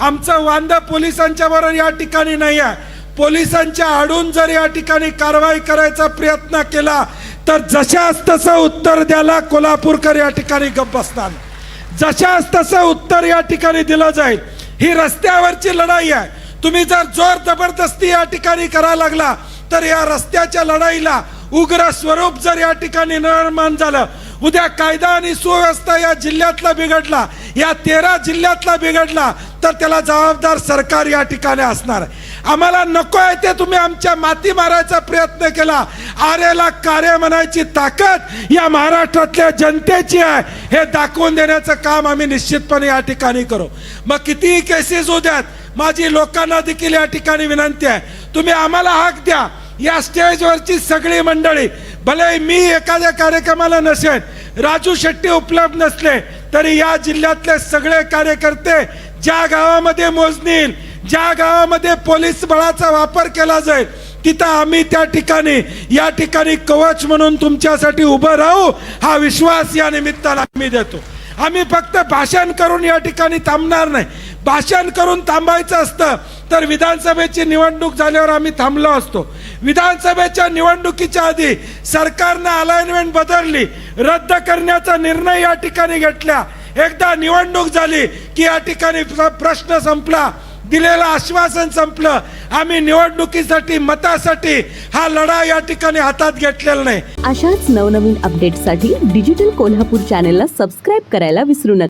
आमचं वांदा पोलिसांच्या बरोबर या ठिकाणी नाही आहे। पोलिसांच्या आडून जर या ठिकाणी कारवाई करायचा प्रयत्न केला तर जशास तसं उत्तर द्यायला कोल्हापूरकर या ठिकाणी गप्प बसणार। जशास तसं उत्तर या ठिकाणी दिलं जाईल। ही रस्त्यावरची लढाई आहे। तुम्ही जर जोर जबरदस्ती या ठिकाणी करायला लागला तर या रस्त्याच्या लढाईला उग्र स्वरूप जर या ठिकाणी निर्माण झालं, उद्या कायदा आणि सुव्यवस्था या जिल्ह्यातला बिघडला, या 13 जिल्ह्यातला बिघडला तर त्याला जबाबदार सरकार या ठिकाणी असणार आहे। आम्हाला नको आहे ते तुम्ही आमच्या माती मारायचा प्रयत्न केला। आर्याला कार्य म्हणायची ताकद या महाराष्ट्रातल्या जनतेची आहे हे दाखवून देण्याचं काम आम्ही निश्चितपणे या ठिकाणी करू। मग कितीही केसेस होऊ द्यात, माझी लोकांना देखील या ठिकाणी विनंती आहे, तुम्ही आम्हाला हक द्या। या स्टेजवरची सगळी मंडळी, भले मी एखाद्या कार्यक्रमाला नसेल, राजू शेट्टी उपलब्ध नसले तरी या जिल्ह्यातले सगळे कार्यकर्ते ज्या गावामध्ये मोजणी येईल, ज्या गावामध्ये पोलीस बळाचा वापर केला जाईल तिथं आम्ही त्या ठिकाणी या ठिकाणी कवच म्हणून तुमच्यासाठी उभं राहू, हा विश्वास या निमित्तानं आम्ही देतो। आम्ही फक्त भाषण करून या ठिकाणी थांबणार नाही। भाषण करून थांबायचं असतं तर विधानसभेची निवडणूक झाल्यावर आम्ही थांबलो असतो। विधानसभेच्या निवडणुकीच्या आधी सरकारने अलाइनमेंट बदलली, रद्द करण्याचा निर्णय या ठिकाणी घेतला। एकदा निवडणूक झाली की या ठिकाणी प्रश्न संपला, दिलेलं आश्वासन संपलं। आम्ही निवडणुकीसाठी, मतासाठी हा लढा या ठिकाणी हातात घेतलेला नाही। अशाच नवनवीन अपडेट्ससाठी डिजिटल कोल्हापूर चॅनेलला सबस्क्राईब करायला विसरू नका।